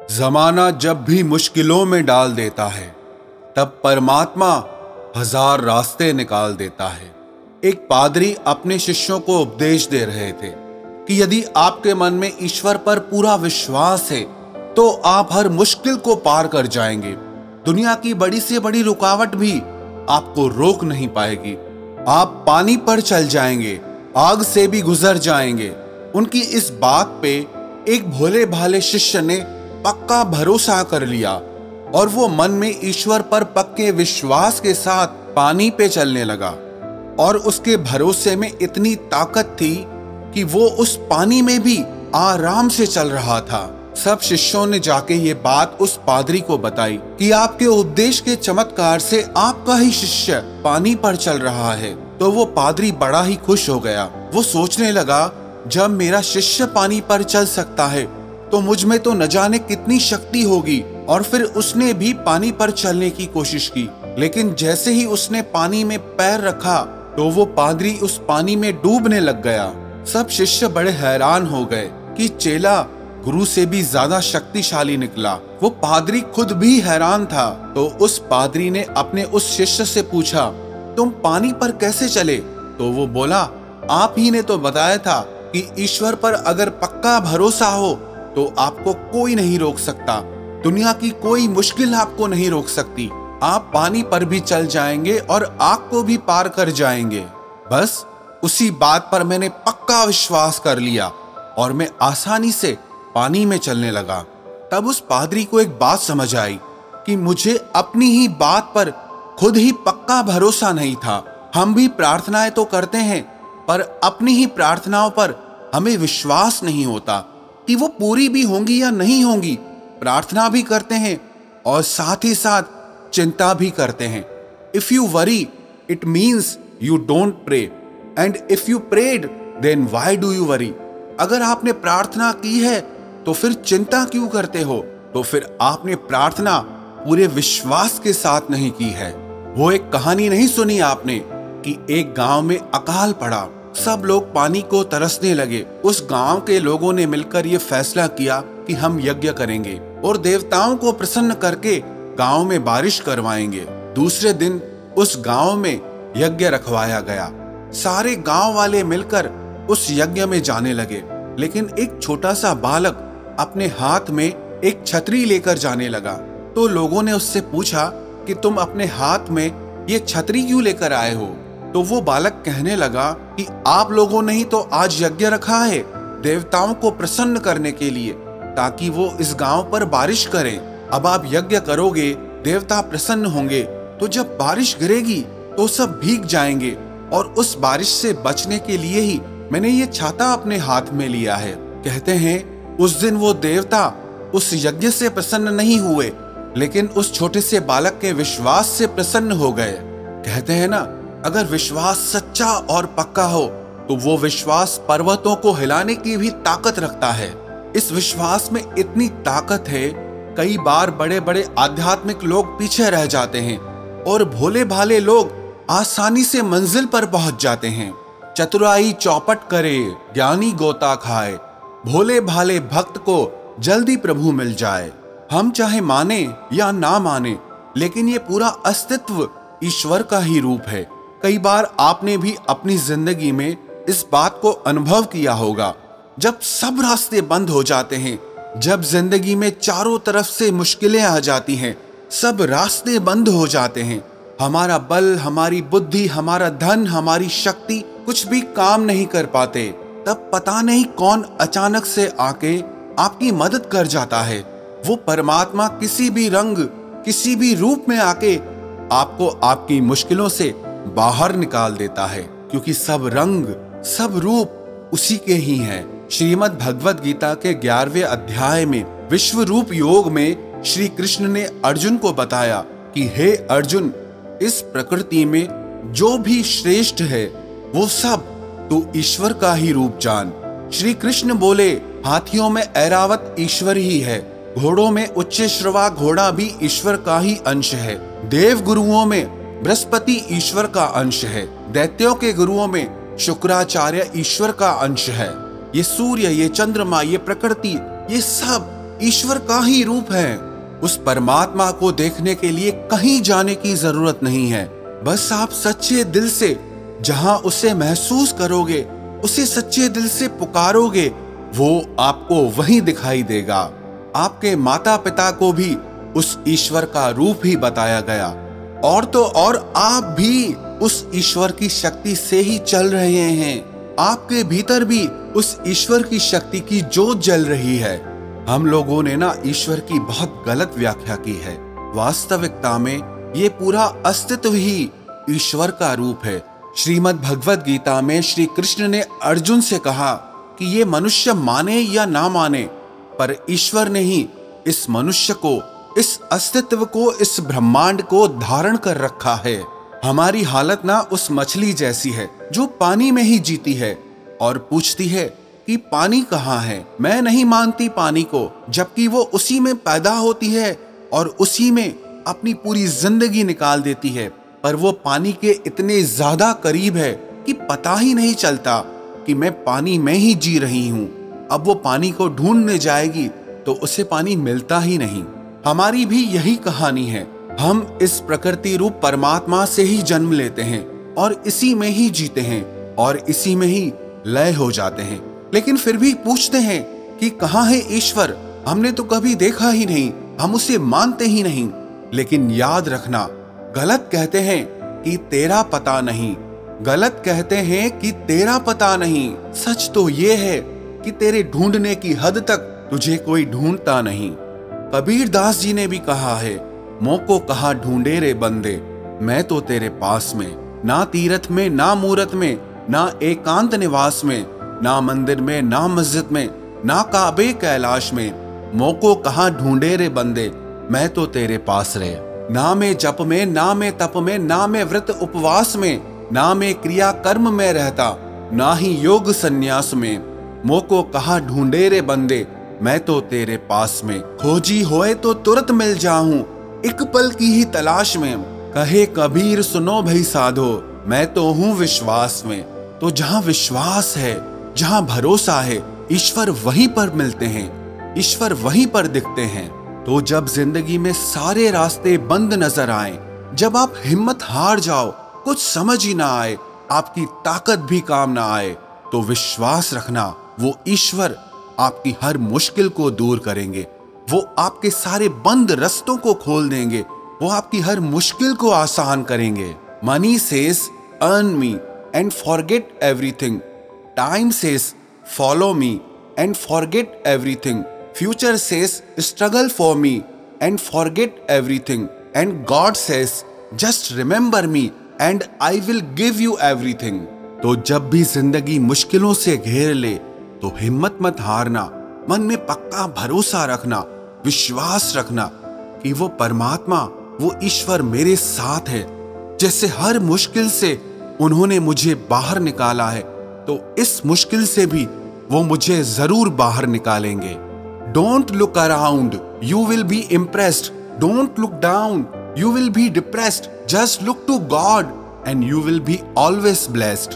जमाना जब भी मुश्किलों में डाल देता है, तब परमात्मा हजार रास्ते निकाल देता है। एक पादरी अपने शिष्यों को उपदेश दे रहे थे कि यदि आपके मन में ईश्वर पर पूरा विश्वास है तो आप हर मुश्किल को पार कर जाएंगे। दुनिया की बड़ी से बड़ी रुकावट भी आपको रोक नहीं पाएगी। आप पानी पर चल जाएंगे, आग से भी गुजर जाएंगे। उनकी इस बात पे एक भोले भाले शिष्य ने पक्का भरोसा कर लिया और वो मन में ईश्वर पर पक्के विश्वास के साथ पानी पे चलने लगा। और उसके भरोसे में इतनी ताकत थी कि वो उस पानी में भी आराम से चल रहा था। सब शिष्यों ने जाके ये बात उस पादरी को बताई कि आपके उपदेश के चमत्कार से आपका ही शिष्य पानी पर चल रहा है। तो वो पादरी बड़ा ही खुश हो गया। वो सोचने लगा, जब मेरा शिष्य पानी पर चल सकता है तो मुझ में तो न जाने कितनी शक्ति होगी। और फिर उसने भी पानी पर चलने की कोशिश की, लेकिन जैसे ही उसने पानी में पैर रखा तो वो पादरी उस पानी में डूबने लग गया। सब शिष्य बड़े हैरान हो गए कि चेला गुरु से भी ज्यादा शक्तिशाली निकला। वो पादरी खुद भी हैरान था। तो उस पादरी ने अपने उस शिष्य से पूछा, तुम पानी पर कैसे चले? तो वो बोला, आप ही ने तो बताया था कि ईश्वर पर अगर पक्का भरोसा हो तो आपको कोई नहीं रोक सकता। दुनिया की कोई मुश्किल आपको नहीं रोक सकती। आप पानी पर भी चल जाएंगे और आग को भी पार कर जाएंगे। बस उसी बात पर मैंने पक्का विश्वास कर लिया और मैं आसानी से पानी में चलने लगा। तब उस पादरी को एक बात समझ आई कि मुझे अपनी ही बात पर खुद ही पक्का भरोसा नहीं था। हम भी प्रार्थनाएं तो करते हैं, पर अपनी ही प्रार्थनाओं पर हमें विश्वास नहीं होता कि वो पूरी भी होंगी या नहीं होंगी। प्रार्थना भी करते हैं और साथ ही साथ चिंता भी करते हैं। If you worry it means you don't pray, and if you prayed then why do you worry. अगर आपने प्रार्थना की है तो फिर चिंता क्यों करते हो? तो फिर आपने प्रार्थना पूरे विश्वास के साथ नहीं की है। वो एक कहानी नहीं सुनी आपने कि एक गांव में अकाल पड़ा, सब लोग पानी को तरसने लगे। उस गांव के लोगों ने मिलकर ये फैसला किया कि हम यज्ञ करेंगे और देवताओं को प्रसन्न करके गांव में बारिश करवाएंगे। दूसरे दिन उस गांव में यज्ञ रखवाया गया। सारे गांव वाले मिलकर उस यज्ञ में जाने लगे, लेकिन एक छोटा सा बालक अपने हाथ में एक छतरी लेकर जाने लगा। तो लोगों ने उससे पूछा कि तुम अपने हाथ में ये छतरी क्यों लेकर आए हो? तो वो बालक कहने लगा कि आप लोगों ने ही तो आज यज्ञ रखा है देवताओं को प्रसन्न करने के लिए, ताकि वो इस गांव पर बारिश करें। अब आप यज्ञ करोगे, देवता प्रसन्न होंगे, तो जब बारिश गिरेगी तो सब भीग जाएंगे। और उस बारिश से बचने के लिए ही मैंने ये छाता अपने हाथ में लिया है। कहते हैं उस दिन वो देवता उस यज्ञ से प्रसन्न नहीं हुए, लेकिन उस छोटे से बालक के विश्वास से प्रसन्न हो गए। कहते हैं ना, अगर विश्वास सच्चा और पक्का हो तो वो विश्वास पर्वतों को हिलाने की भी ताकत रखता है। इस विश्वास में इतनी ताकत है, कई बार बड़े बड़े आध्यात्मिक लोग पीछे रह जाते हैं और भोले भाले लोग आसानी से मंजिल पर पहुंच जाते हैं। चतुराई चौपट करे, ज्ञानी गोता खाए, भोले भाले भक्त को जल्दी प्रभु मिल जाए। हम चाहे माने या ना माने, लेकिन ये पूरा अस्तित्व ईश्वर का ही रूप है। कई बार आपने भी अपनी जिंदगी में इस बात को अनुभव किया होगा, जब सब रास्ते बंद हो जाते हैं, जब जिंदगी में चारों तरफ से मुश्किलें आ जाती हैं, सब रास्ते बंद हो जाते हैं, हमारा बल, हमारी बुद्धि, हमारा धन, हमारी शक्ति कुछ भी काम नहीं कर पाते, तब पता नहीं कौन अचानक से आके आपकी मदद कर जाता है। वो परमात्मा किसी भी रंग, किसी भी रूप में आके आपको आपकी मुश्किलों से बाहर निकाल देता है, क्योंकि सब रंग, सब रूप उसी के ही हैं। श्रीमद् भगवद गीता के 11वें अध्याय में विश्व रूप योग में श्री कृष्ण ने अर्जुन को बताया कि हे अर्जुन, इस प्रकृति में जो भी श्रेष्ठ है वो सब तू ईश्वर का ही रूप जान। श्री कृष्ण बोले, हाथियों में ऐरावत ईश्वर ही है, घोड़ों में उच्चश्रवा घोड़ा भी ईश्वर का ही अंश है, देव गुरुओं में बृहस्पति ईश्वर का अंश है, दैत्यों के गुरुओं में शुक्राचार्य ईश्वर का अंश है। ये सूर्य, ये चंद्रमा, ये प्रकृति, ये सब ईश्वर का ही रूप है। उस परमात्मा को देखने के लिए कहीं जाने की जरूरत नहीं है। बस आप सच्चे दिल से जहां उसे महसूस करोगे, उसे सच्चे दिल से पुकारोगे, वो आपको वहीं दिखाई देगा। आपके माता पिता को भी उस ईश्वर का रूप ही बताया गया, और तो और आप भी उस ईश्वर की शक्ति से ही चल रहे हैं। आपके भीतर भी उस ईश्वर की शक्ति की जोत जल रही है। हम लोगों ने ना ईश्वर की बहुत गलत व्याख्या की है। वास्तविकता में ये पूरा अस्तित्व ही ईश्वर का रूप है। श्रीमद् भगवद गीता में श्री कृष्ण ने अर्जुन से कहा कि ये मनुष्य माने या ना माने, पर ईश्वर ने ही इस मनुष्य को, इस अस्तित्व को, इस ब्रह्मांड को धारण कर रखा है। हमारी हालत ना उस मछली जैसी है जो पानी में ही जीती है और पूछती है कि पानी कहाँ है। मैं नहीं मानती पानी को, जबकि वो उसी में पैदा होती है और उसी में अपनी पूरी जिंदगी निकाल देती है। पर वो पानी के इतने ज्यादा करीब है कि पता ही नहीं चलता कि मैं पानी में ही जी रही हूँ। अब वो पानी को ढूंढने जाएगी तो उसे पानी मिलता ही नहीं। हमारी भी यही कहानी है। हम इस प्रकृति रूप परमात्मा से ही जन्म लेते हैं और इसी में ही जीते हैं और इसी में ही लय हो जाते हैं। लेकिन फिर भी पूछते हैं कि कहाँ है ईश्वर? हमने तो कभी देखा ही नहीं, हम उसे मानते ही नहीं। लेकिन याद रखना, गलत कहते हैं कि तेरा पता नहीं, गलत कहते हैं कि तेरा पता नहीं। सच तो ये है कि तेरे ढूंढने की हद तक तुझे कोई ढूंढता नहीं। कबीर दास जी ने भी कहा है, मोको कहाँ ढूंढे रे बंदे, मैं तो तेरे पास में। ना तीरथ में, ना मूरत में, ना एकांत निवास में, ना मंदिर में, ना मस्जिद में, ना काबे कैलाश में। मोको कहाँ ढूंढे रे बंदे, मैं तो तेरे पास रे। ना में जप में, ना में तप में, ना में व्रत उपवास में, ना में क्रिया कर्म में रहता, ना ही योग संन्यास में। मोको कहाँ ढूंढे रे बंदे, मैं तो तेरे पास में। खोजी होए तो तुरंत मिल जाऊं, एक पल की ही तलाश में। कहे कबीर सुनो भई साधो, मैं तो हूँ विश्वास में। तो जहाँ विश्वास है, जहाँ भरोसा है, ईश्वर वहीं पर मिलते हैं, ईश्वर वहीं पर दिखते हैं। तो जब जिंदगी में सारे रास्ते बंद नजर आए, जब आप हिम्मत हार जाओ, कुछ समझ ही ना आए, आपकी ताकत भी काम ना आए, तो विश्वास रखना, वो ईश्वर आपकी हर मुश्किल को दूर करेंगे। वो आपके सारे बंद रास्तों को खोल देंगे, वो आपकी हर मुश्किल को आसान करेंगे। Money says earn me and forget everything, time says follow me and forget everything, future says struggle for me and forget everything, and God says just remember me and I will give you everything. तो जब भी जिंदगी मुश्किलों से घेर ले तो हिम्मत मत हारना, मन में पक्का भरोसा रखना, विश्वास रखना कि वो परमात्मा, वो ईश्वर मेरे साथ है। जैसे हर मुश्किल से उन्होंने मुझे बाहर निकाला है, तो इस मुश्किल से भी वो मुझे जरूर बाहर निकालेंगे। Don't look around, you will be impressed. Don't look down, you will be depressed. Just look to God and you will be always blessed.